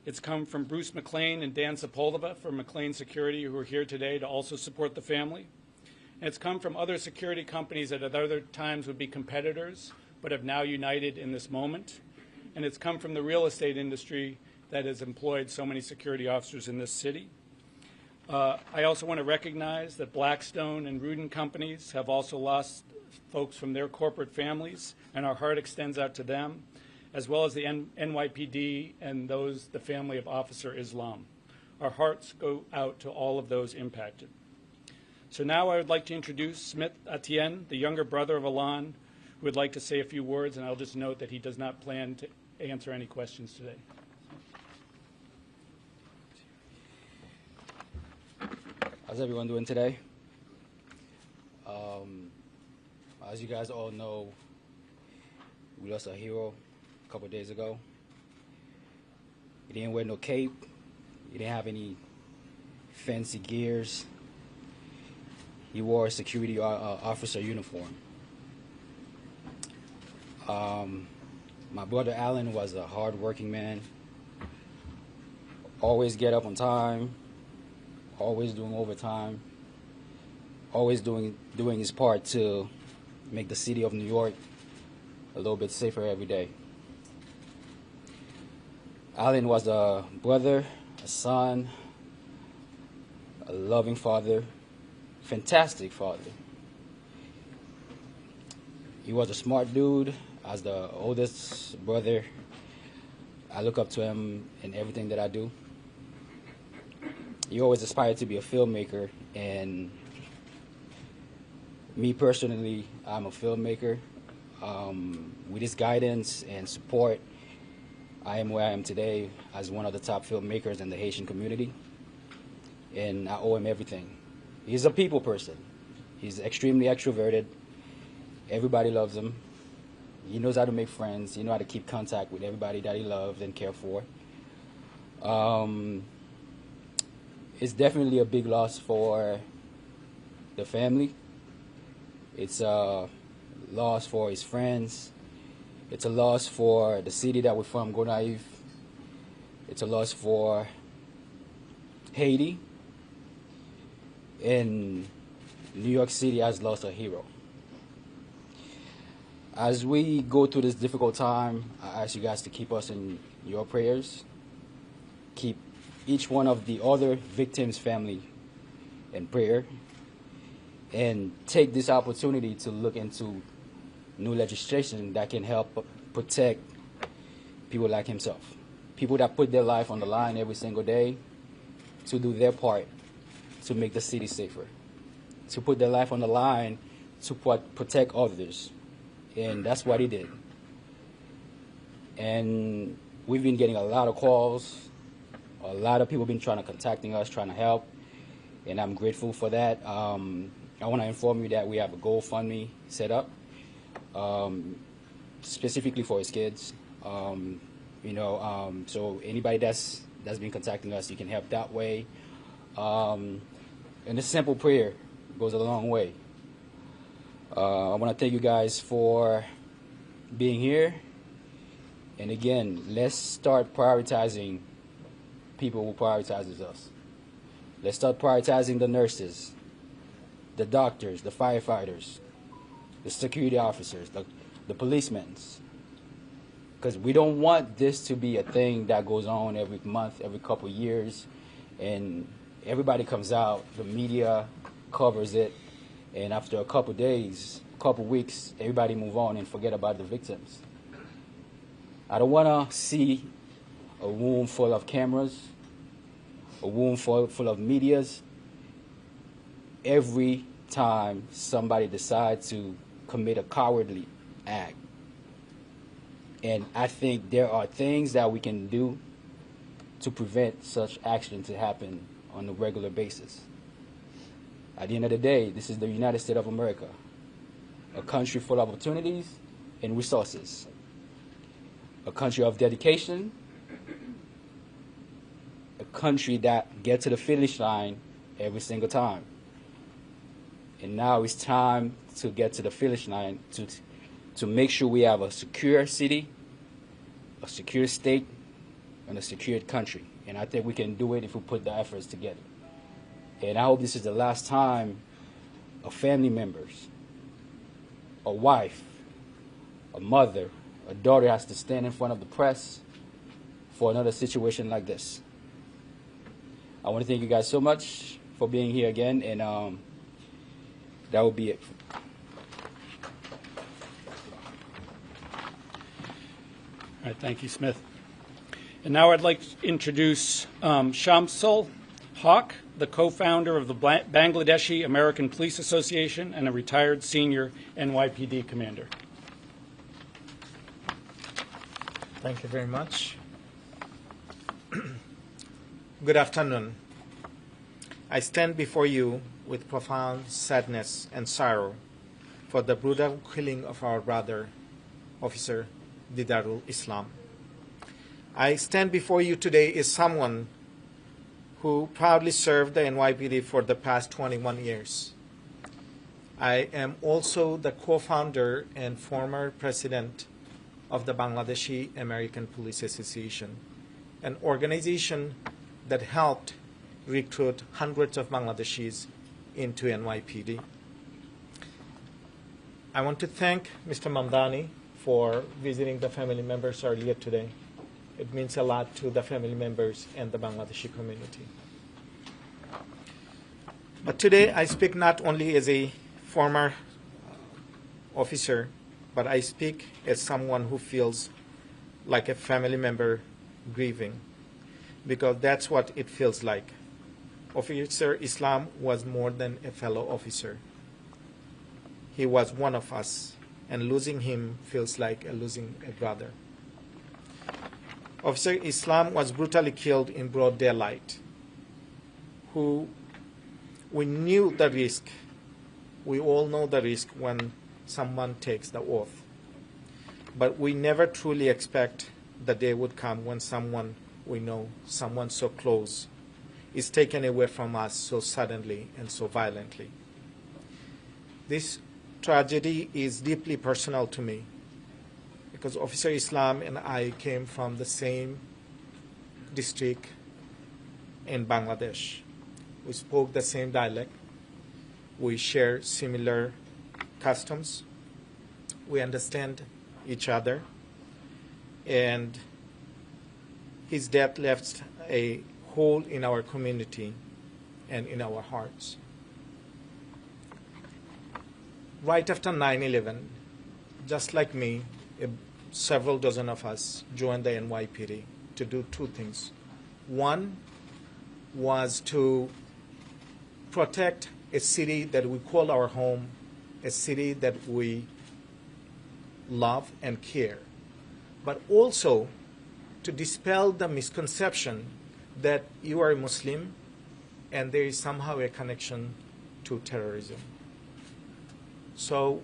It's come from Bruce McLean and Dan Sepulveda from McLean Security, who are here today to also support the family. And it's come from other security companies that at other times would be competitors, but have now united in this moment. And it's come from the real estate industry that has employed so many security officers in this city. I also want to recognize that Blackstone and Rudin companies have also lost folks from their corporate families, and our heart extends out to them, as well as the NYPD and the family of Officer Islam. Our hearts go out to all of those impacted. So now I would like to introduce Smith Etienne, the younger brother of Alan, who would like to say a few words, and I'll just note that he does not plan to answer any questions today. How's everyone doing today? As you guys all know, we lost a hero a couple days ago. He didn't wear no cape. He didn't have any fancy gears. He wore a security officer uniform. My brother Alan was a hard-working man. Always get up on time. Always doing overtime. Always doing his part to make the city of New York a little bit safer every day. Alan was a brother, a son, a loving father, fantastic father. He was a smart dude. As the oldest brother, I look up to him in everything that I do. He always aspired to be a filmmaker, and me personally, I'm a filmmaker. With his guidance and support, I am where I am today as one of the top filmmakers in the Haitian community, and I owe him everything. He's a people person. He's extremely extroverted. Everybody loves him. He knows how to make friends. He knows how to keep contact with everybody that he loves and cares for. It's definitely a big loss for the family. It's a loss for his friends. It's a loss for the city that we're from, Gonaïve. It's a loss for Haiti. And New York City has lost a hero. As we go through this difficult time, I ask you guys to keep us in your prayers. Keep each one of the other victims' family in prayer. And take this opportunity to look into new legislation that can help protect people like himself. People that put their life on the line every single day to do their part to make the city safer. To put their life on the line to protect others. And that's what he did. And we've been getting a lot of calls. A lot of people been contacting us, trying to help. And I'm grateful for that. I want to inform you that we have a GoFundMe set up, specifically for his kids. So anybody that's been contacting us, you can help that way. And a simple prayer goes a long way. I want to thank you guys for being here. And again, let's start prioritizing people who prioritizes us. Let's start prioritizing the nurses, the doctors, the firefighters, the security officers, the policemen. Because we don't want this to be a thing that goes on every month, every couple of years, and everybody comes out, the media covers it, and after a couple of days, couple of weeks, everybody move on and forget about the victims. I don't want to see a room full of cameras, a room full of medias, every time somebody decides to commit a cowardly act. And I think there are things that we can do to prevent such action to happen on a regular basis. At the end of the day, this is the United States of America, a country full of opportunities and resources, a country of dedication, a country that gets to the finish line every single time. And now it's time to get to the finish line to make sure we have a secure city, a secure state, in a secured country. And I think we can do it if we put the efforts together. And I hope this is the last time a family members, a wife, a mother, a daughter has to stand in front of the press for another situation like this. I want to thank you guys so much for being here again, and that will be it. All right, thank you, Smith. And now I'd like to introduce Shamsul Haq, the co-founder of the Bangladeshi American Police Association and a retired senior NYPD commander. Thank you very much. Good afternoon. I stand before you with profound sadness and sorrow for the brutal killing of our brother, Officer Didarul Islam. I stand before you today as someone who proudly served the NYPD for the past 21 years. I am also the co-founder and former president of the Bangladeshi American Police Association, an organization that helped recruit hundreds of Bangladeshis into NYPD. I want to thank Mr. Mamdani for visiting the family members earlier today. It means a lot to the family members and the Bangladeshi community. But today I speak not only as a former officer, but I speak as someone who feels like a family member grieving, because that's what it feels like. Officer Islam was more than a fellow officer. He was one of us, and losing him feels like losing a brother. Officer Islam was brutally killed in broad daylight. We knew the risk. We all know the risk when someone takes the oath. But we never truly expect the day would come when someone we know, someone so close, is taken away from us so suddenly and so violently. This tragedy is deeply personal to me, because Officer Islam and I came from the same district in Bangladesh. We spoke the same dialect. We share similar customs. We understand each other. And his death left a hole in our community and in our hearts. Right after 9/11, just like me, several dozen of us joined the NYPD to do two things. One was to protect a city that we call our home, a city that we love and care, but also to dispel the misconception that you are a Muslim and there is somehow a connection to terrorism. So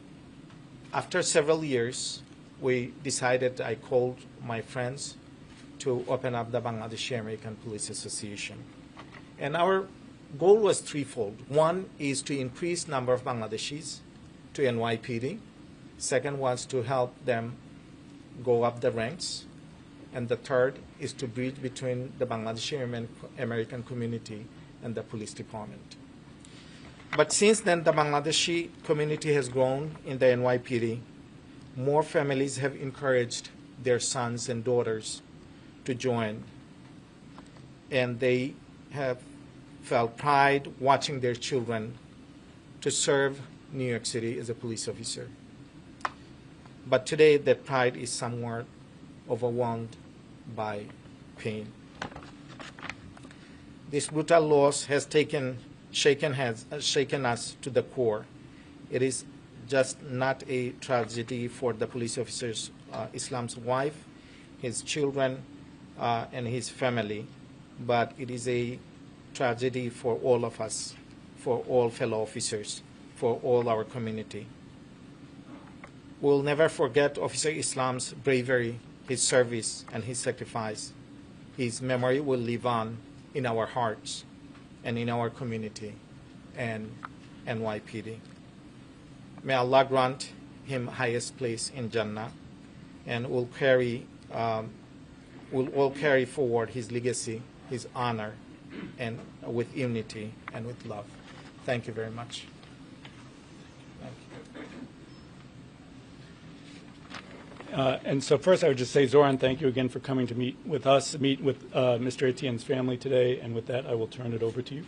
after several years, we decided, I called my friends to open up the Bangladeshi American Police Association. And our goal was threefold. One is to increase number of Bangladeshis to NYPD. Second was to help them go up the ranks. And the third is to bridge between the Bangladeshi American community and the police department. But since then, the Bangladeshi community has grown in the NYPD. More families have encouraged their sons and daughters to join. And they have felt pride watching their children to serve New York City as a police officer. But today, that pride is somewhat overwhelmed by pain. This brutal loss has shaken us to the core. It is just not a tragedy for the police officers, Islam's wife, his children, and his family, but it is a tragedy for all of us, for all fellow officers, for all our community. We'll never forget Officer Islam's bravery, his service, and his sacrifice. His memory will live on in our hearts and in our community and NYPD. May Allah grant him highest place in Jannah, and will carry will all carry forward his legacy, his honor, and with unity and with love. Thank you very much. And so first I would just say, Zohran, thank you again for coming to meet with us, meet with Mr. Etienne's family today. And with that, I will turn it over to you.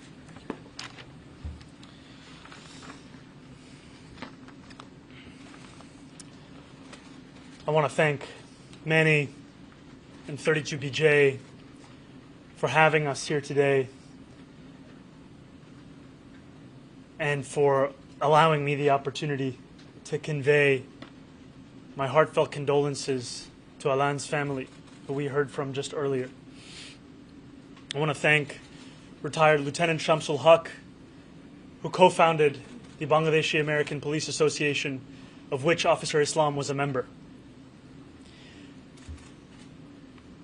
I want to thank Manny and 32PJ for having us here today and for allowing me the opportunity to convey my heartfelt condolences to Alan's family, who we heard from just earlier. I want to thank retired Lieutenant Shamsul Haq, who co-founded the Bangladeshi American Police Association, of which Officer Islam was a member.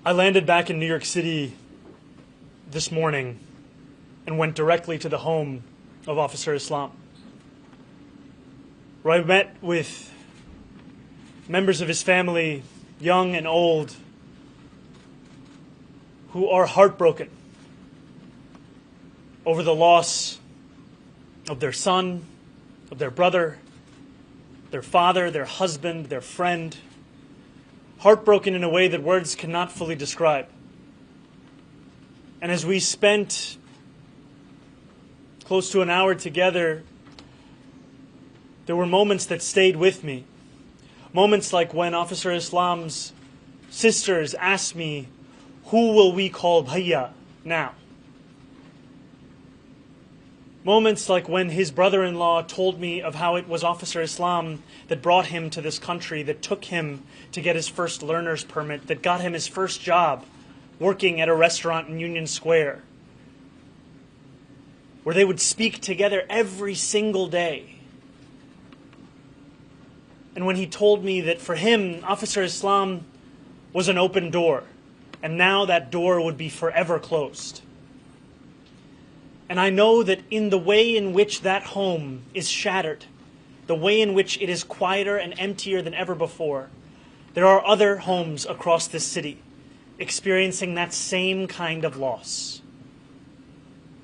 I landed back in New York City this morning and went directly to the home of Officer Islam, where I met with members of his family, young and old, who are heartbroken over the loss of their son, of their brother, their father, their husband, their friend, heartbroken in a way that words cannot fully describe. And as we spent close to an hour together, there were moments that stayed with me. Moments like when Officer Islam's sisters asked me, who will we call Bhaiya now? Moments like when his brother-in-law told me of how it was Officer Islam that brought him to this country, that took him to get his first learner's permit, that got him his first job working at a restaurant in Union Square, where they would speak together every single day. And when he told me that for him, Officer Islam was an open door, and now that door would be forever closed. And I know that in the way in which that home is shattered, the way in which it is quieter and emptier than ever before, there are other homes across this city experiencing that same kind of loss.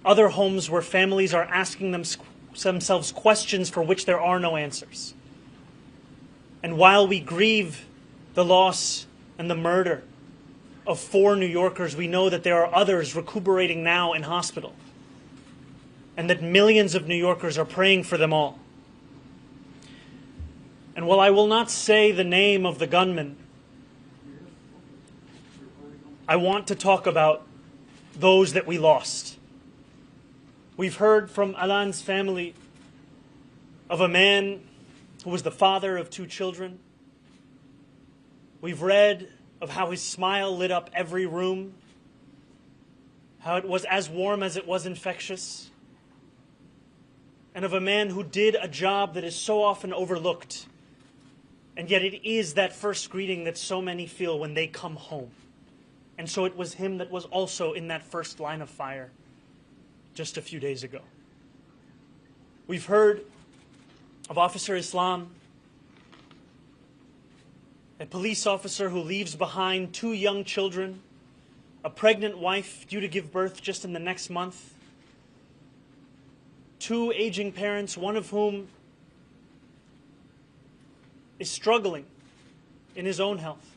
Other homes where families are asking themselves questions for which there are no answers. And while we grieve the loss and the murder of 4 New Yorkers, we know that there are others recuperating now in hospital, and that millions of New Yorkers are praying for them all. And while I will not say the name of the gunman, I want to talk about those that we lost. We've heard from Alan's family of a man who was the father of 2 children. We've read of how his smile lit up every room, how it was as warm as it was infectious, and of a man who did a job that is so often overlooked, and yet it is that first greeting that so many feel when they come home. And so it was him that was also in that first line of fire just a few days ago. We've heard of Officer Islam, a police officer who leaves behind 2 young children, a pregnant wife due to give birth just in the next month, 2 aging parents, one of whom is struggling in his own health.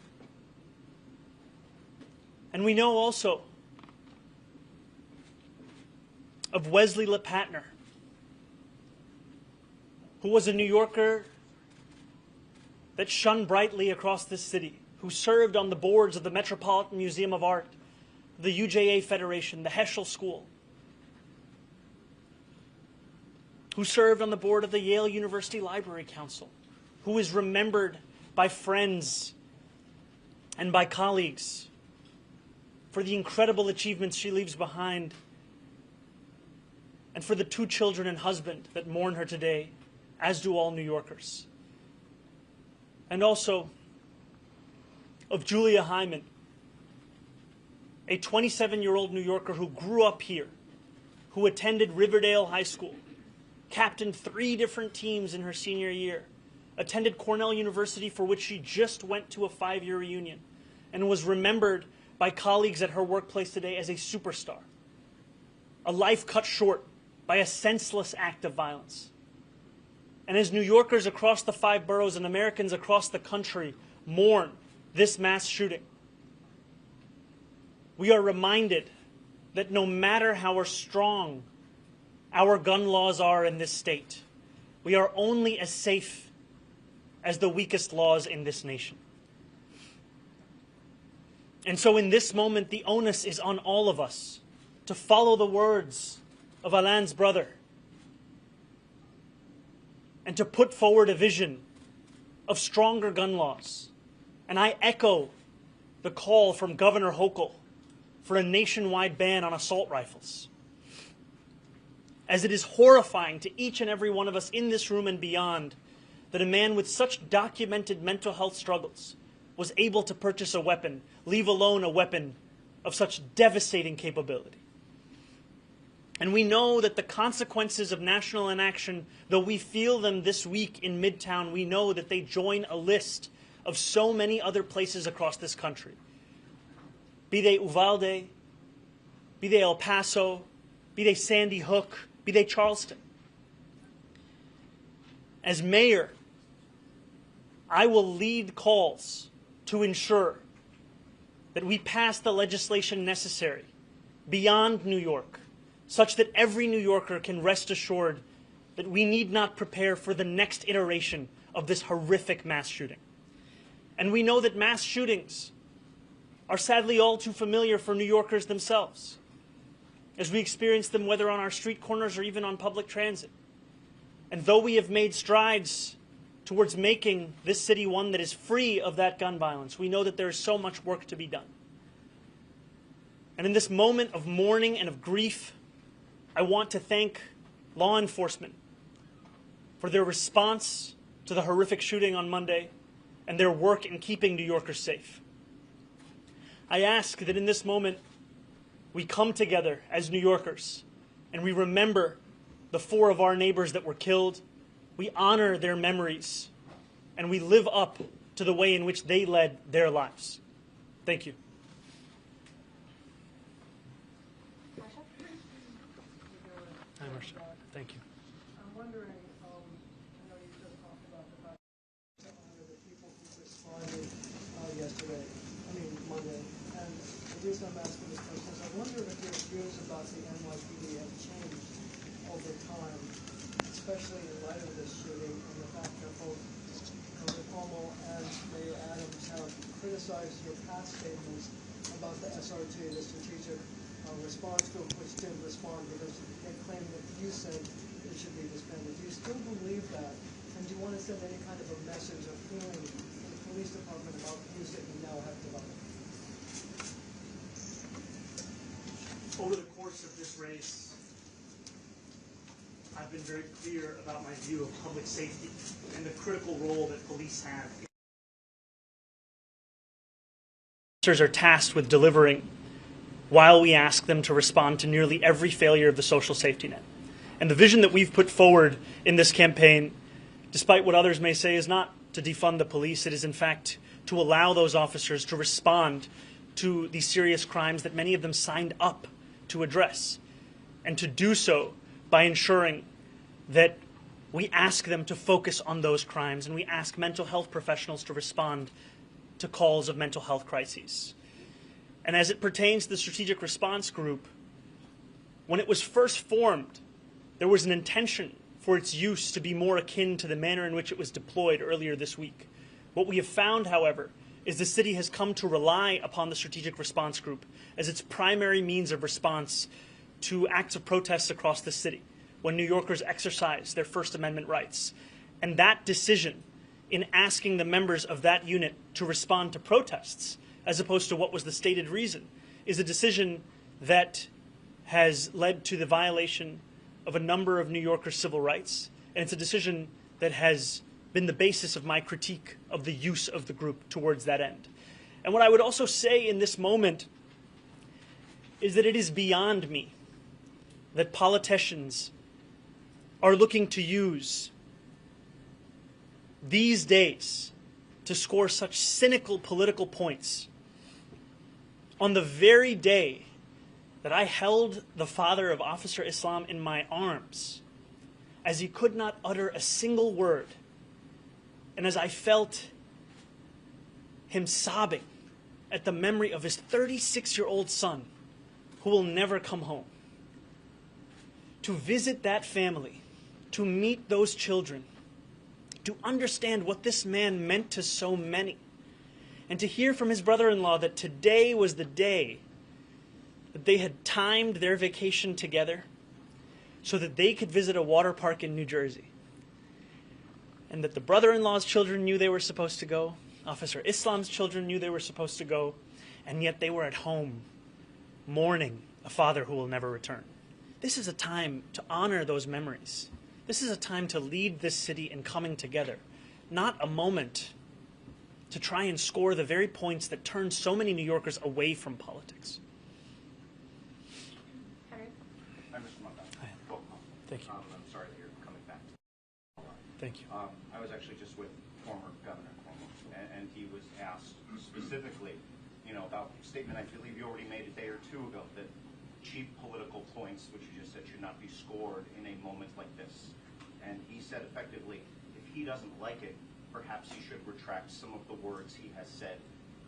And we know also of Wesley LePatner, who was a New Yorker that shone brightly across this city, who served on the boards of the Metropolitan Museum of Art, the UJA Federation, the Heschel School, who served on the board of the Yale University Library Council, who is remembered by friends and by colleagues for the incredible achievements she leaves behind, and for the 2 children and husband that mourn her today, as do all New Yorkers. And also of Julia Hyman, a 27-year-old New Yorker who grew up here, who attended Riverdale High School, captained 3 different teams in her senior year, attended Cornell University, for which she just went to a 5-year reunion, and was remembered by colleagues at her workplace today as a superstar, a life cut short by a senseless act of violence. And as New Yorkers across the 5 boroughs and Americans across the country mourn this mass shooting, we are reminded that no matter how strong our gun laws are in this state, we are only as safe as the weakest laws in this nation. And so in this moment, the onus is on all of us to follow the words of Alain's brother and to put forward a vision of stronger gun laws. And I echo the call from Governor Hochul for a nationwide ban on assault rifles, as it is horrifying to each and every one of us in this room and beyond that a man with such documented mental health struggles was able to purchase a weapon, leave alone a weapon of such devastating capability. And we know that the consequences of national inaction, though we feel them this week in Midtown, we know that they join a list of so many other places across this country. Be they Uvalde, be they El Paso, be they Sandy Hook, be they Charleston. As mayor, I will lead calls to ensure that we pass the legislation necessary beyond New York, such that every New Yorker can rest assured that we need not prepare for the next iteration of this horrific mass shooting. And we know that mass shootings are sadly all too familiar for New Yorkers themselves, as we experience them whether on our street corners or even on public transit. And though we have made strides towards making this city one that is free of that gun violence, we know that there is so much work to be done. And in this moment of mourning and of grief, I want to thank law enforcement for their response to the horrific shooting on Monday and their work in keeping New Yorkers safe. I ask that in this moment we come together as New Yorkers and we remember the 4 of our neighbors that were killed. We honor their memories and we live up to the way in which they led their lives. Thank you. Hi, Marsha. Thank you. I'm wondering, I know you just talked about the fact to honor the people who responded Monday, and the reason I'm asking this question is I wonder if your views about the NYPD have changed over time, especially in light of this shooting and the fact that both Governor Cuomo and Mayor Adams have criticized your past statements about the SRG, the Strategic Response Group, which didn't respond because they claim that you said it should be disbanded. Do you still believe that? And do you want to send any kind of a message of feeling to the police department about views that you now have developed? Over the course of this race, I've been very clear about my view of public safety and the critical role that police have. Officers are tasked with delivering while we ask them to respond to nearly every failure of the social safety net. And the vision that we've put forward in this campaign, despite what others may say, is not to defund the police. It is, in fact, to allow those officers to respond to these serious crimes that many of them signed up to address, and to do so by ensuring that we ask them to focus on those crimes and we ask mental health professionals to respond to calls of mental health crises. And as it pertains to the Strategic Response Group, when it was first formed, there was an intention for its use to be more akin to the manner in which it was deployed earlier this week. What we have found, however, is the city has come to rely upon the Strategic Response Group as its primary means of response to acts of protests across the city when New Yorkers exercise their First Amendment rights. And that decision in asking the members of that unit to respond to protests, as opposed to what was the stated reason, is a decision that has led to the violation of a number of New Yorkers' civil rights. And it's a decision that has been the basis of my critique of the use of the group towards that end. And what I would also say in this moment is that it is beyond me that politicians are looking to use these days to score such cynical political points on the very day that I held the father of Officer Islam in my arms, as he could not utter a single word, and as I felt him sobbing at the memory of his 36-year-old son who will never come home. To visit that family, to meet those children, to understand what this man meant to so many, and to hear from his brother-in-law that today was the day that they had timed their vacation together so that they could visit a water park in New Jersey, and that the brother-in-law's children knew they were supposed to go, Officer Islam's children knew they were supposed to go, and yet they were at home mourning a father who will never return. This is a time to honor those memories. This is a time to lead this city in coming together, not a moment to try and score the very points that turn so many New Yorkers away from politics. Hi, Mr. Mamdani. Thank you. I'm sorry that you're coming back. Thank you. I was actually just with former Governor Cuomo, and he was asked specifically, about a statement I believe you already made a day or two ago, that cheap political points, which you just said should not be scored in a moment like this. And he said effectively, if he doesn't like it, perhaps he should retract some of the words he has said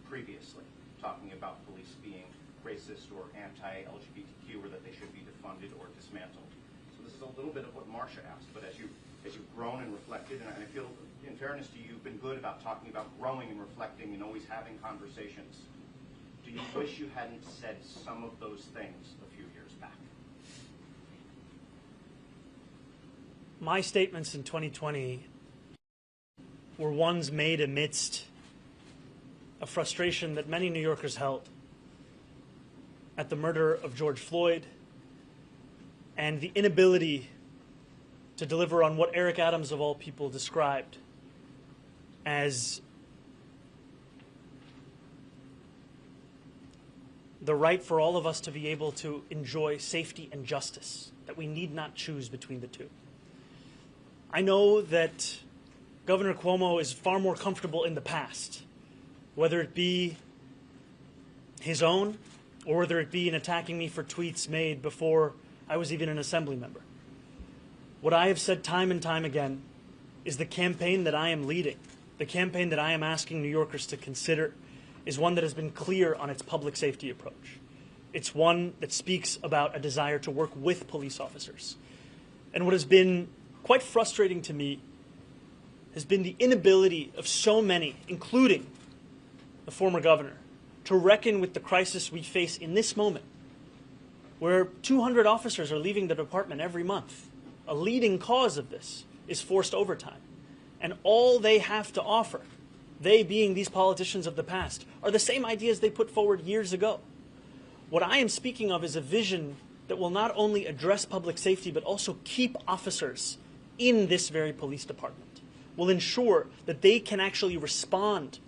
previously, talking about police being racist or anti-LGBTQ, or that they should be defunded or dismantled. So this is a little bit of what Marcia asked, but as you've grown and reflected, and I feel, in fairness to you, you've been good about talking about growing and reflecting and always having conversations. Do you wish you hadn't said some of those things a few years back? My statements in 2020 were ones made amidst a frustration that many New Yorkers held at the murder of George Floyd and the inability to deliver on what Eric Adams, of all people, described as the right for all of us to be able to enjoy safety and justice, that we need not choose between the two. I know that Governor Cuomo is far more comfortable in the past, whether it be his own or whether it be in attacking me for tweets made before I was even an assembly member. What I have said time and time again is the campaign that I am leading, the campaign that I am asking New Yorkers to consider, is one that has been clear on its public safety approach. It's one that speaks about a desire to work with police officers. And what has been quite frustrating to me has been the inability of so many, including the former governor, to reckon with the crisis we face in this moment, where 200 officers are leaving the department every month. A leading cause of this is forced overtime. And all they have to offer, they being these politicians of the past, are the same ideas they put forward years ago. What I am speaking of is a vision that will not only address public safety, but also keep officers in this very police department, will ensure that they can actually respond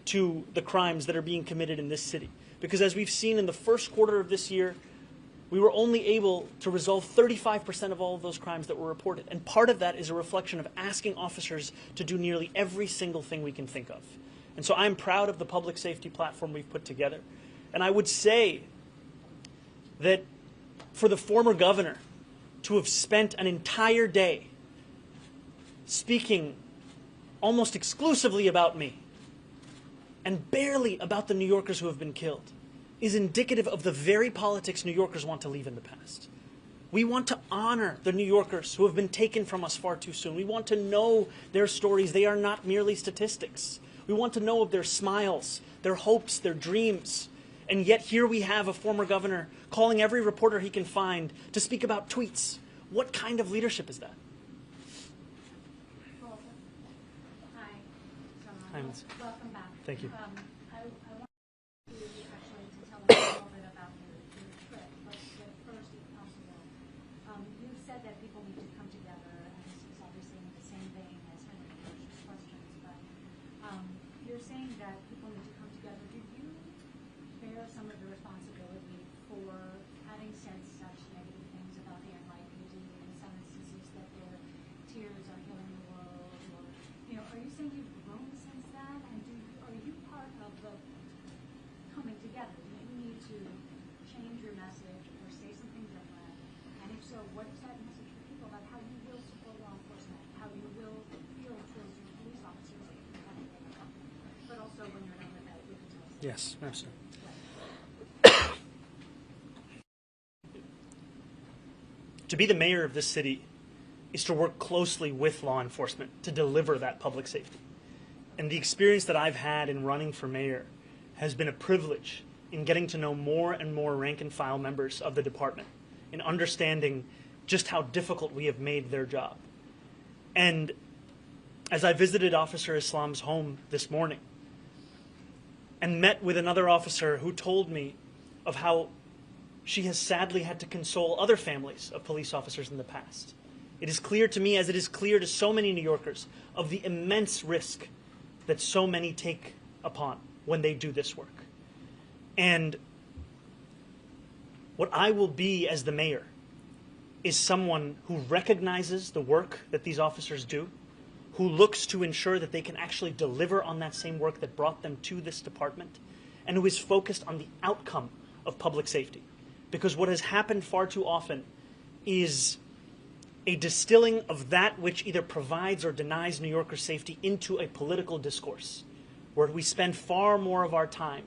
to the crimes that are being committed in this city. Because as we've seen in the first quarter of this year, we were only able to resolve 35% of all of those crimes that were reported. And part of that is a reflection of asking officers to do nearly every single thing we can think of. And so I'm proud of the public safety platform we've put together. And I would say that for the former governor to have spent an entire day speaking almost exclusively about me and barely about the New Yorkers who have been killed is indicative of the very politics New Yorkers want to leave in the past. We want to honor the New Yorkers who have been taken from us far too soon. We want to know their stories. They are not merely statistics. We want to know of their smiles, their hopes, their dreams. And yet here we have a former governor calling every reporter he can find to speak about tweets. What kind of leadership is that? Hi. Hi, Ms. Welcome back. Thank you. I want you actually to tell us a little bit about your trip, but first, if possible, you've said that people need to come together, and this is obviously in the same vein as Henry Hirsch's questions, but you're saying that people need to come together. Do you bear some of the responsibility for having said such negative things about the NYPD, in some instances that their tears are healing the world, or, are you saying you've grown since that, and are you part of the coming together? Do you need Yes, absolutely. To be the mayor of this city is to work closely with law enforcement to deliver that public safety. And the experience that I've had in running for mayor has been a privilege in getting to know more and more rank and file members of the department, in understanding just how difficult we have made their job. And as I visited Officer Islam's home this morning and met with another officer who told me of how she has sadly had to console other families of police officers in the past, it is clear to me, as it is clear to so many New Yorkers, of the immense risk that so many take upon when they do this work. And what I will be as the mayor is someone who recognizes the work that these officers do, who looks to ensure that they can actually deliver on that same work that brought them to this department, and who is focused on the outcome of public safety. Because what has happened far too often is a distilling of that which either provides or denies New Yorkers safety into a political discourse, where we spend far more of our time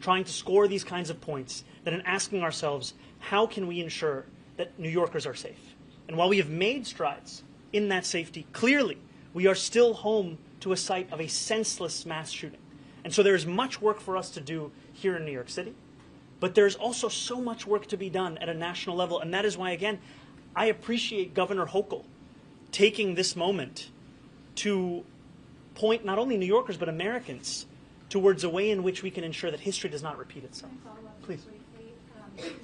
trying to score these kinds of points than in asking ourselves, how can we ensure that New Yorkers are safe? And while we have made strides in that safety, clearly we are still home to a site of a senseless mass shooting. And so there is much work for us to do here in New York City, but there's also so much work to be done at a national level. And that is why, again, I appreciate Governor Hochul taking this moment to point not only New Yorkers but Americans towards a way in which we can ensure that history does not repeat itself. Can I follow up Please. briefly?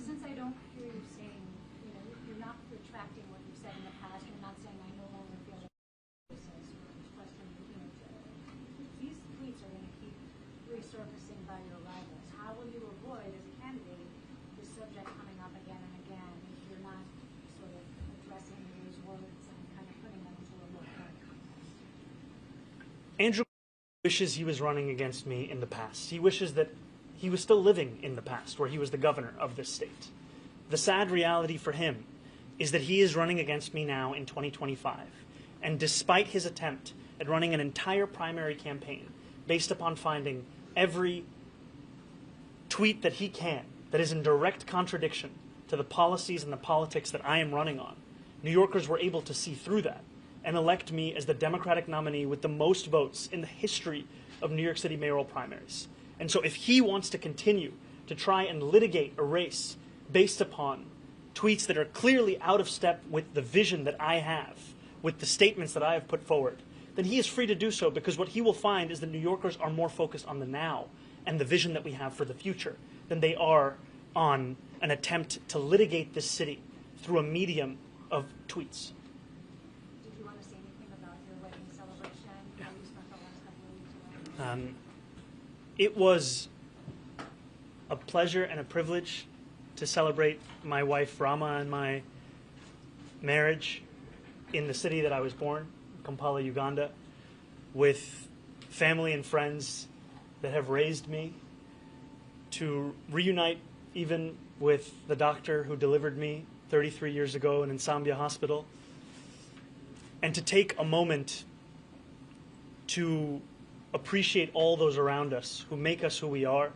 Since I don't hear you saying, you're not retracting what you've said in the past, you're not saying I no longer feel that this is question, these tweets are going to keep resurfacing by your rivals. How will you avoid, as a candidate, this subject coming up again and again if you're not sort of addressing those words and kind of putting them into a look? Andrew wishes he was running against me in the past. He wishes that he was still living in the past, where he was the governor of this state. The sad reality for him is that he is running against me now in 2025. And despite his attempt at running an entire primary campaign based upon finding every tweet that he can that is in direct contradiction to the policies and the politics that I am running on, New Yorkers were able to see through that and elect me as the Democratic nominee with the most votes in the history of New York City mayoral primaries. And so if he wants to continue to try and litigate a race based upon tweets that are clearly out of step with the vision that I have, with the statements that I have put forward, then he is free to do so, because what he will find is that New Yorkers are more focused on the now and the vision that we have for the future than they are on an attempt to litigate this city through a medium of tweets. Did you want to say anything about your wedding celebration? How you spent the last couple of weeks? It was a pleasure and a privilege to celebrate my wife Rama and my marriage in the city that I was born, Kampala, Uganda, with family and friends that have raised me, to reunite even with the doctor who delivered me 33 years ago in Nsambia Hospital, and to take a moment to appreciate all those around us who make us who we are,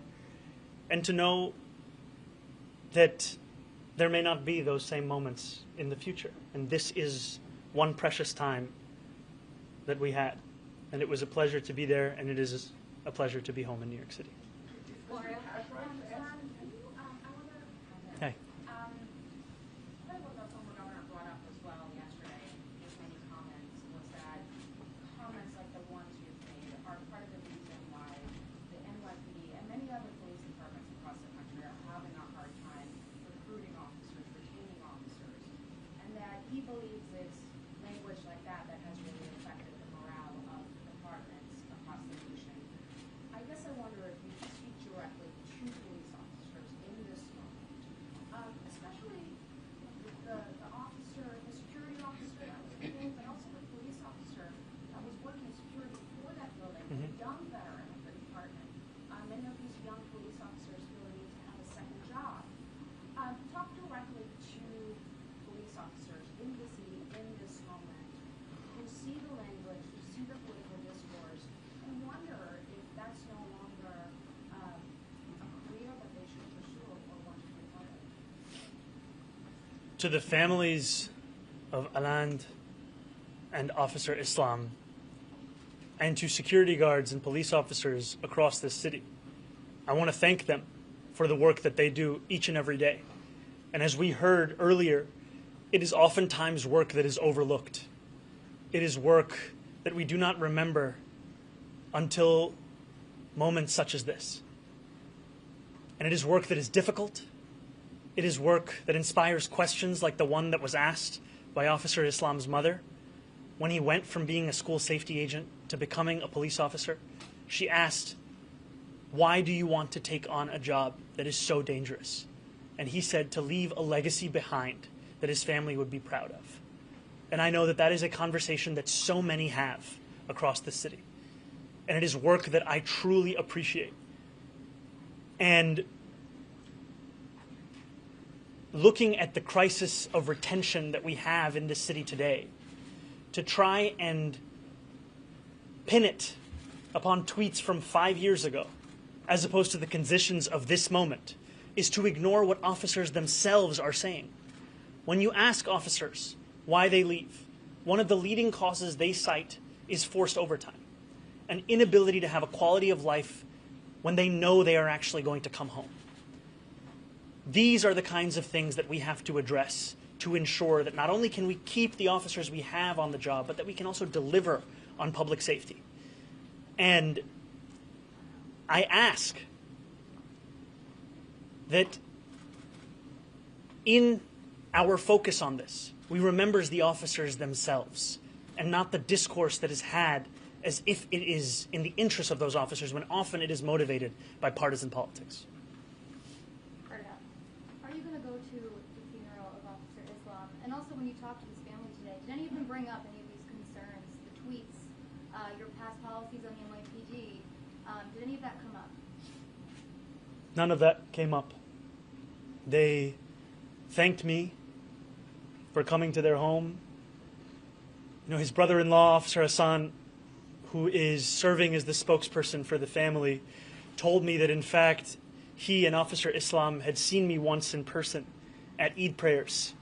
and to know that there may not be those same moments in the future. And this is one precious time that we had. And it was a pleasure to be there, and it is a pleasure to be home in New York City. Hey. What the former governor brought up as well yesterday in many comments was that comments like the ones you've made are part of the reason why the NYPD and many other police departments across the country are having a hard time recruiting officers, retaining officers, and that he believes it's language like that that has really affected the morale of departments across the nation. I guess I wonder if you To the families of Aland and Officer Islam, and to security guards and police officers across this city, I want to thank them for the work that they do each and every day. And as we heard earlier, it is oftentimes work that is overlooked. It is work that we do not remember until moments such as this. And it is work that is difficult. It is work that inspires questions like the one that was asked by Officer Islam's mother when he went from being a school safety agent to becoming a police officer. She asked, "Why do you want to take on a job that is so dangerous?" And he said, to leave a legacy behind that his family would be proud of. And I know that that is a conversation that so many have across the city. And it is work that I truly appreciate. And looking at the crisis of retention that we have in this city today, to try and pin it upon tweets from 5 years ago, as opposed to the conditions of this moment, is to ignore what officers themselves are saying. When you ask officers why they leave, one of the leading causes they cite is forced overtime, an inability to have a quality of life when they know they are actually going to come home. These are the kinds of things that we have to address to ensure that not only can we keep the officers we have on the job, but that we can also deliver on public safety. And I ask that in our focus on this, we remember the officers themselves and not the discourse that is had as if it is in the interest of those officers when often it is motivated by partisan politics. Are you going to go to the funeral of Officer Islam? And also when you talked to his family today, did any of them bring up any of these concerns, the tweets, your past policies on the NYPD? Did any of that come up? None of that came up. They thanked me for coming to their home. You know, his brother-in-law, Officer Hassan, who is serving as the spokesperson for the family, told me that in fact he and Officer Islam had seen me once in person at Eid prayers.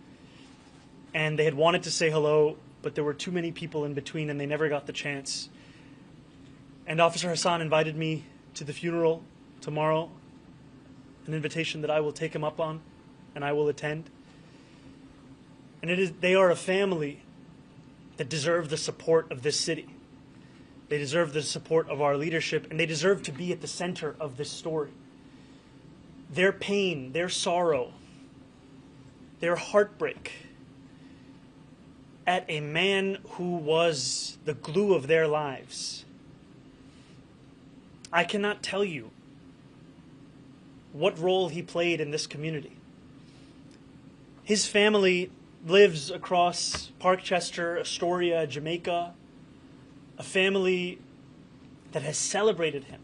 And they had wanted to say hello, but there were too many people in between and they never got the chance. And Officer Hassan invited me to the funeral tomorrow, an invitation that I will take him up on and I will attend. And they are a family that deserve the support of this city. They deserve the support of our leadership, and they deserve to be at the center of this story. Their pain, their sorrow, their heartbreak at a man who was the glue of their lives. I cannot tell you what role he played in this community. His family lives across Parkchester, Astoria, Jamaica, a family that has celebrated him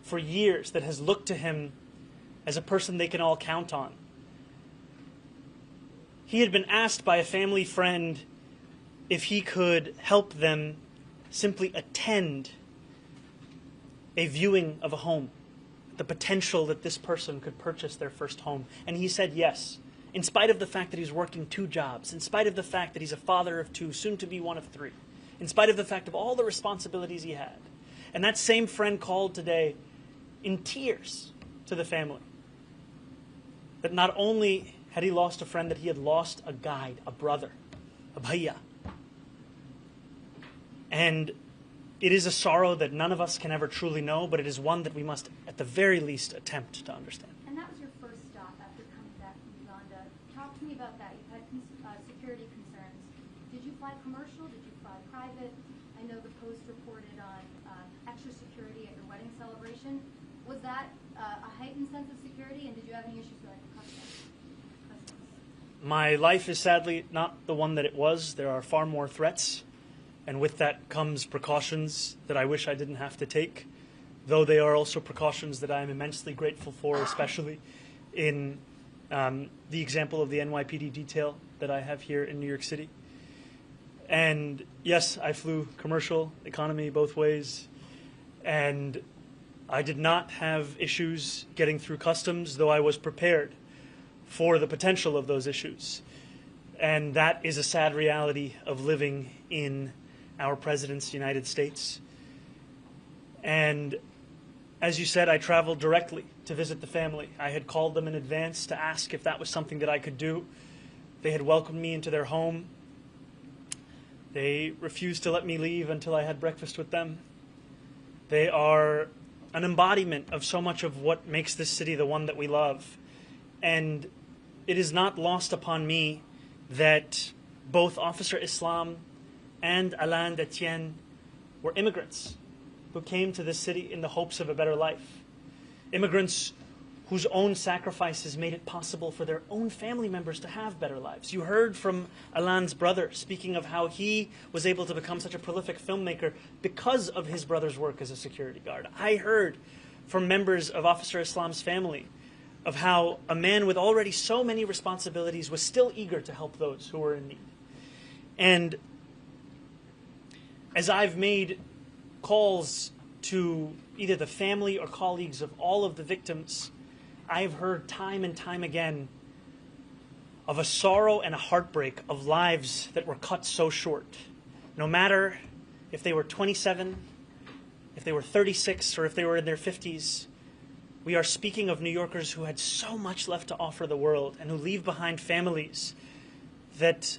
for years, that has looked to him as a person they can all count on. He had been asked by a family friend if he could help them simply attend a viewing of a home, the potential that this person could purchase their first home. And he said yes, in spite of the fact that he's working 2 jobs, in spite of the fact that he's a father of 2, soon to be one of 3, in spite of the fact of all the responsibilities he had. And that same friend called today in tears to the family. That not only had he lost a friend, that he had lost a guide, a brother, a bhaiya. And it is a sorrow that none of us can ever truly know, but it is one that we must, at the very least, attempt to understand. And that was your first stop after coming back from Uganda. Talk to me about that. You had security concerns. Did you fly commercial? Did you fly private? I know the Post reported on extra security at your wedding celebration. Was that a heightened sense of security, and did you have any issues with customs? My life is sadly not the one that it was. There are far more threats, and with that comes precautions that I wish I didn't have to take, though they are also precautions that I am immensely grateful for, especially in the example of the NYPD detail that I have here in New York City. And yes, I flew commercial, economy, both ways, and I did not have issues getting through customs, though I was prepared for the potential of those issues. And that is a sad reality of living in our president's United States. And as you said, I traveled directly to visit the family. I had called them in advance to ask if that was something that I could do. They had welcomed me into their home. They refused to let me leave until I had breakfast with them. They are an embodiment of so much of what makes this city the one that we love. And it is not lost upon me that both Officer Islam and Alain Detienne were immigrants who came to this city in the hopes of a better life. Immigrants whose own sacrifices made it possible for their own family members to have better lives. You heard from Alain's brother speaking of how he was able to become such a prolific filmmaker because of his brother's work as a security guard. I heard from members of Officer Islam's family of how a man with already so many responsibilities was still eager to help those who were in need. And as I've made calls to either the family or colleagues of all of the victims, I've heard time and time again of a sorrow and a heartbreak of lives that were cut so short. No matter if they were 27, if they were 36, or if they were in their 50s, we are speaking of New Yorkers who had so much left to offer the world and who leave behind families that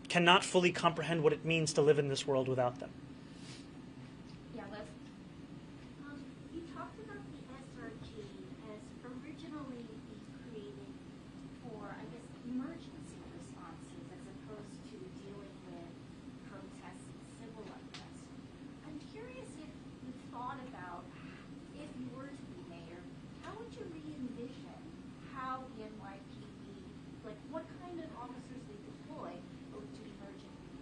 cannot fully comprehend what it means to live in this world without them. Yeah, Liz. You talked about the SRG as originally created for, I guess, emergency responses as opposed to dealing with protests and civil unrest. I'm curious if you thought about, if you were to be mayor, how would you re-envision how the NYPD, like what kind of officers they deploy both to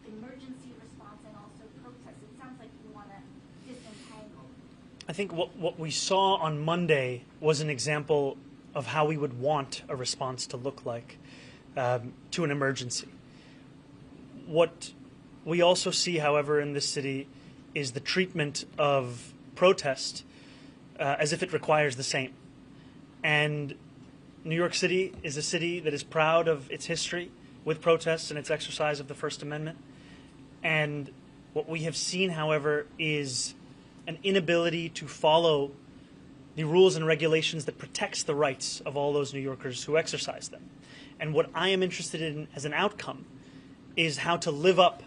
emergency response and also protests? It sounds like you want to disentangle. I think what we saw on Monday was an example of how we would want a response to look like to an emergency. What we also see, however, in this city is the treatment of protest as if it requires the same. And New York City is a city that is proud of its history with protests and its exercise of the First Amendment. And what we have seen, however, is an inability to follow the rules and regulations that protects the rights of all those New Yorkers who exercise them. And what I am interested in as an outcome is how to live up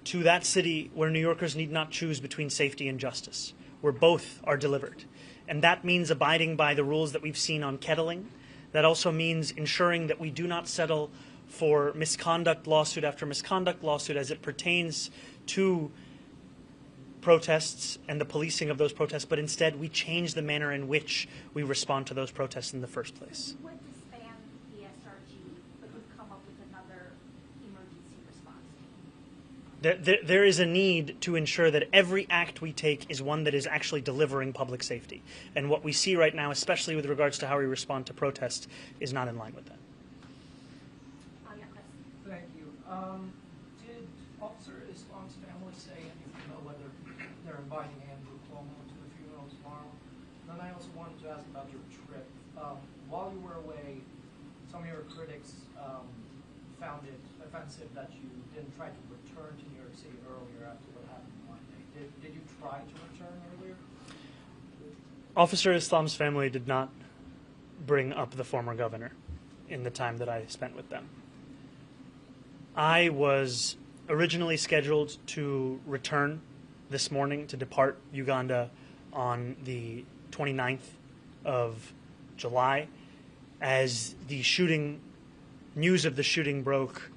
to that city where New Yorkers need not choose between safety and justice, where both are delivered. And that means abiding by the rules that we've seen on kettling. That also means ensuring that we do not settle for misconduct lawsuit after misconduct lawsuit as it pertains to protests and the policing of those protests, but instead we change the manner in which we respond to those protests in the first place. You would disband the SRG, but you've come up with another emergency response team. There is a need to ensure that every act we take is one that is actually delivering public safety. And what we see right now, especially with regards to how we respond to protest, is not in line with that. Thank you. Did Officer Islam's family say anything about whether they're inviting Andrew Cuomo to the funeral tomorrow? Then I also wanted to ask about your trip. While you were away, some of your critics found it offensive that you didn't try to return to New York City earlier after what happened Monday. Did you try to return earlier? Officer Islam's family did not bring up the former governor in the time that I spent with them. I was originally scheduled to return this morning to depart Uganda on the 29th of July. As the news of the shooting broke,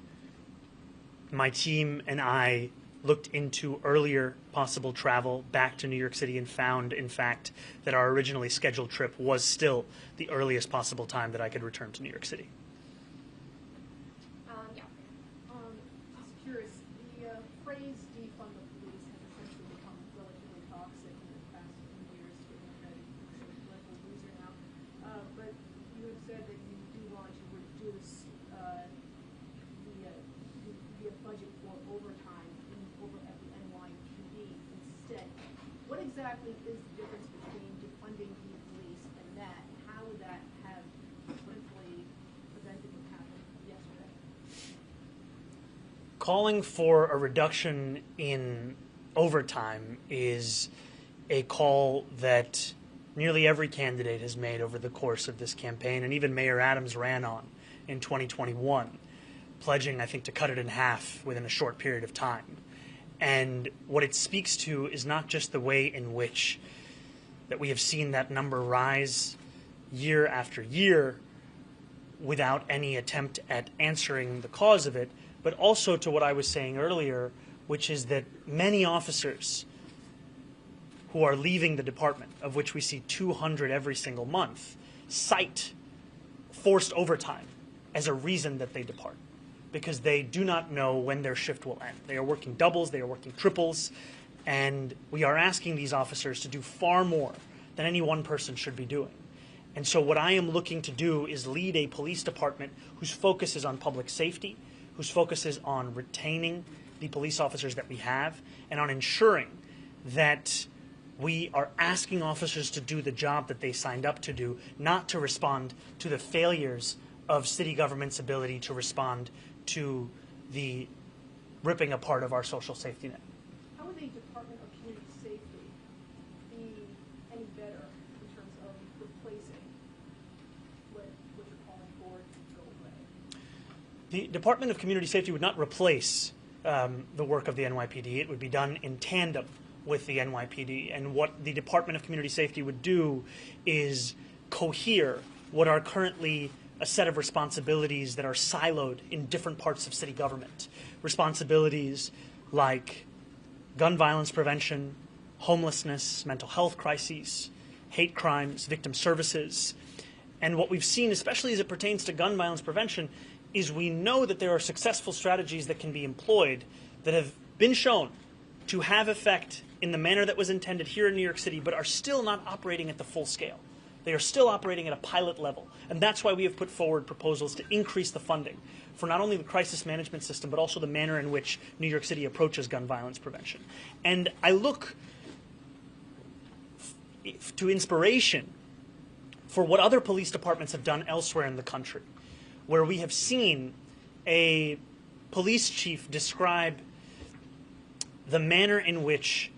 my team and I looked into earlier possible travel back to New York City and found, in fact, that our originally scheduled trip was still the earliest possible time that I could return to New York City. Just curious, the phrase defund the police has essentially become relatively toxic in the past few years, given that it's a political loser now. But you have said that you do want to reduce the budget for overtime over at the NYPD instead. What exactly is the difference between defunding the police and that? How would that have hopefully calling for a reduction in overtime is a call that nearly every candidate has made over the course of this campaign, and even Mayor Adams ran on in 2021, pledging, I think, to cut it in half within a short period of time. And what it speaks to is not just the way in which that we have seen that number rise year after year without any attempt at answering the cause of it, but also to what I was saying earlier, which is that many officers who are leaving the department, of which we see 200 every single month, cite forced overtime as a reason that they depart, because they do not know when their shift will end. They are working doubles, they are working triples, and we are asking these officers to do far more than any one person should be doing. And so what I am looking to do is lead a police department whose focus is on public safety, whose focus is on retaining the police officers that we have, and on ensuring that we are asking officers to do the job that they signed up to do, not to respond to the failures of city government's ability to respond to the ripping apart of our social safety net. How would the Department of Community Safety be any better in terms of replacing what you're calling for to go away? The Department of Community Safety would not replace the work of the NYPD. It would be done in tandem with the NYPD. And what the Department of Community Safety would do is cohere what are currently a set of responsibilities that are siloed in different parts of city government. Responsibilities like gun violence prevention, homelessness, mental health crises, hate crimes, victim services. And what we've seen, especially as it pertains to gun violence prevention, is we know that there are successful strategies that can be employed that have been shown to have effect in the manner that was intended here in New York City, but are still not operating at the full scale. They are still operating at a pilot level. And that's why we have put forward proposals to increase the funding for not only the crisis management system, but also the manner in which New York City approaches gun violence prevention. And I look to inspiration for what other police departments have done elsewhere in the country, where we have seen a police chief describe the manner in which,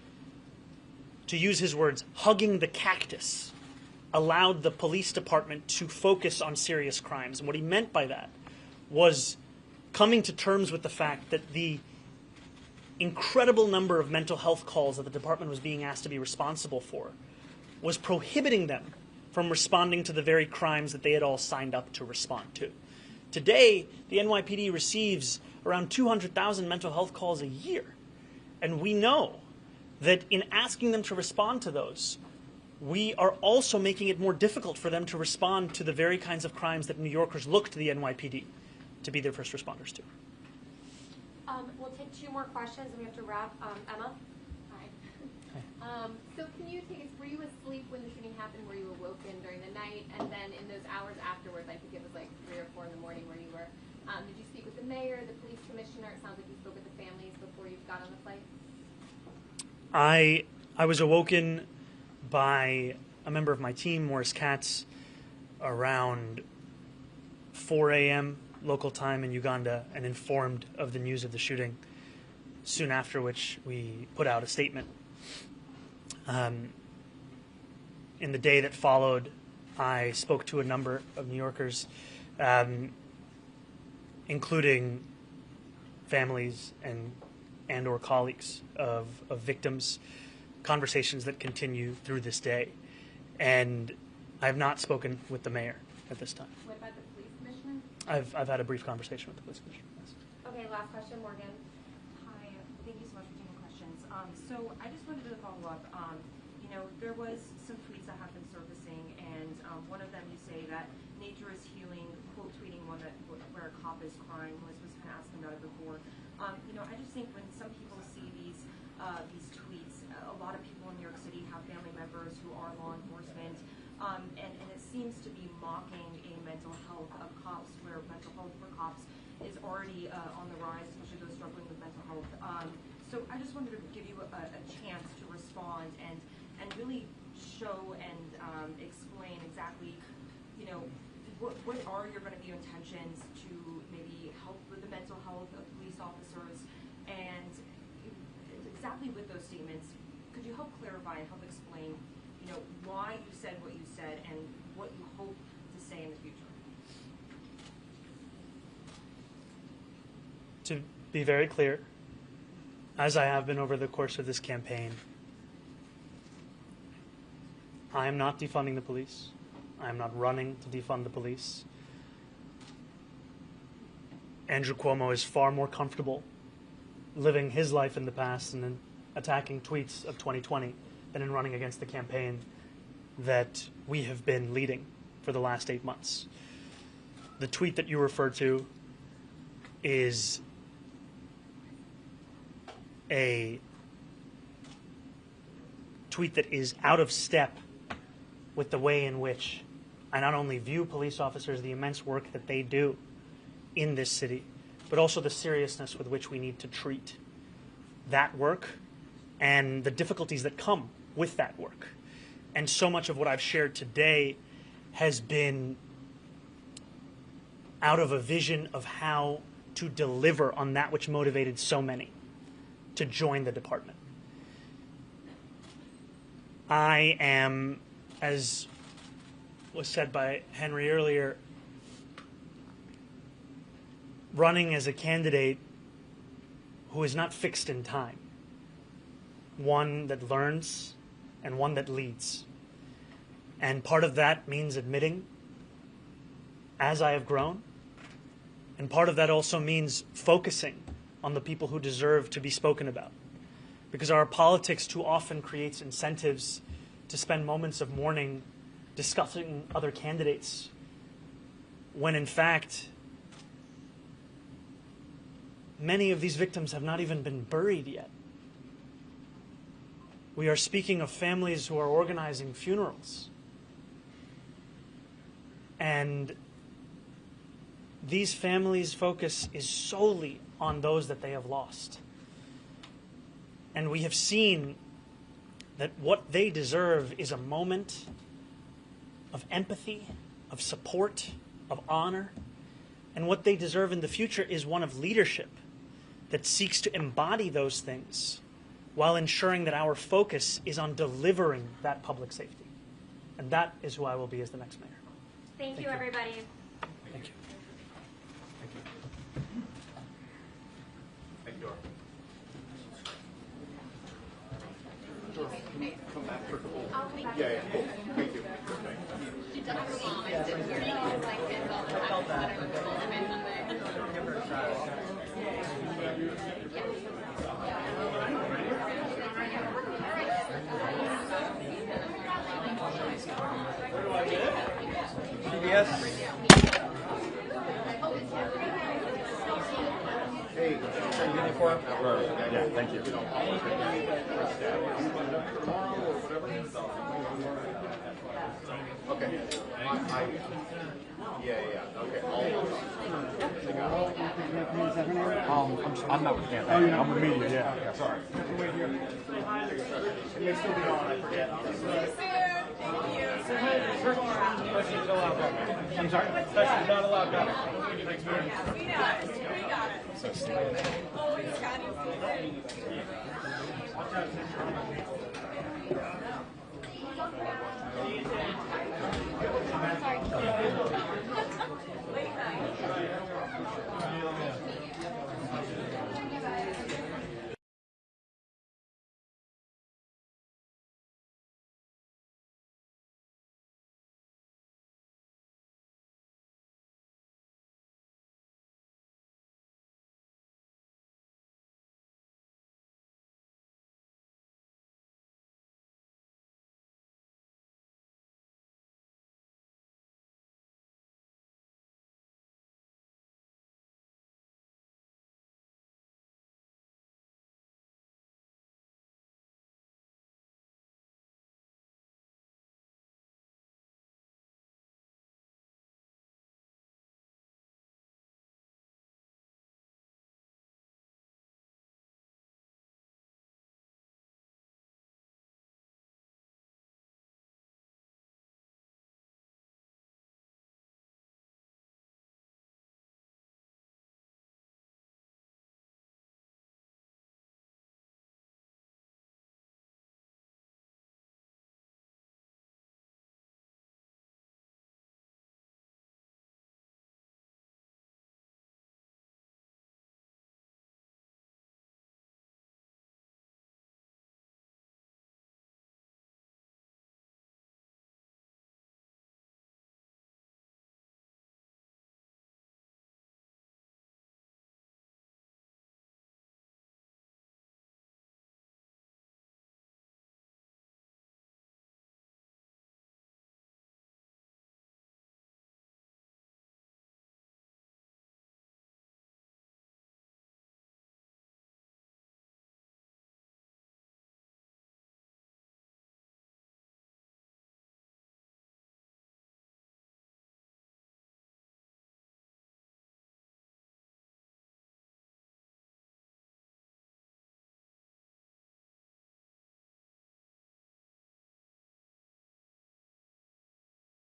to use his words, hugging the cactus allowed the police department to focus on serious crimes. And what he meant by that was coming to terms with the fact that the incredible number of mental health calls that the department was being asked to be responsible for was prohibiting them from responding to the very crimes that they had all signed up to respond to. Today, the NYPD receives around 200,000 mental health calls a year. And we know that in asking them to respond to those, we are also making it more difficult for them to respond to the very kinds of crimes that New Yorkers look to the NYPD to be their first responders to. We'll take two more questions and we have to wrap. Emma? Hi. So can you take us, were you asleep when the shooting happened? Were you awoken during the night? And then in those hours afterwards, I think it was like 3 or 4 in the morning where you were, did you speak with the mayor, the police commissioner? It sounds like you spoke with the families before you got on the flight. I was awoken by a member of my team, Morris Katz, around 4 a.m. local time in Uganda, and informed of the news of the shooting, soon after which we put out a statement. In the day that followed, I spoke to a number of New Yorkers, including families and or colleagues of victims, conversations that continue through this day. And I have not spoken with the mayor at this time. What about the police commissioner? I've had a brief conversation with the police commissioner. Yes. Okay, last question, Morgan. Hi, thank you so much for taking questions. So I just wanted to follow up. There was some tweets that have been surfacing, and one of them you say that nature is healing, quote tweeting one where a cop is crying, was kind of asking about it before. I just think when some people see these tweets, a lot of people in New York City have family members who are law enforcement, and it seems to be mocking a mental health of cops, where mental health for cops is already on the rise, especially those struggling with mental health. So I just wanted to give you a chance to respond and really show and explain exactly, what are going to be your intentions to maybe help with the mental health of police officers, those statements, could you help clarify and help explain, why you said what you said and what you hope to say in the future? To be very clear, as I have been over the course of this campaign, I am not defunding the police. I am not running to defund the police. Andrew Cuomo is far more comfortable living his life in the past and then attacking tweets of 2020 than in running against the campaign that we have been leading for the last 8 months. The tweet that you refer to is a tweet that is out of step with the way in which I not only view police officers, the immense work that they do in this city, but also the seriousness with which we need to treat that work and the difficulties that come with that work. And so much of what I've shared today has been out of a vision of how to deliver on that which motivated so many to join the department. I am, as was said by Henry earlier, running as a candidate who is not fixed in time, one that learns and one that leads. And part of that means admitting, as I have grown, and part of that also means focusing on the people who deserve to be spoken about. Because our politics too often creates incentives to spend moments of mourning discussing other candidates, when in fact, many of these victims have not even been buried yet. We are speaking of families who are organizing funerals. And these families' focus is solely on those that they have lost. And we have seen that what they deserve is a moment of empathy, of support, of honor. And what they deserve in the future is one of leadership that seeks to embody those things while ensuring that our focus is on delivering that public safety. And that is who I will be as the next mayor. Thank you, everybody. Thank you. Thank you. Yeah, cool. Thank you. CBS. Hey, uniform. Yeah, thank you. Okay. I'm not with campaign. I'm with media. Yeah, sorry. It may still be on, I forget. I'm sorry? Questions not allowed. We got it. Oh, Scotty.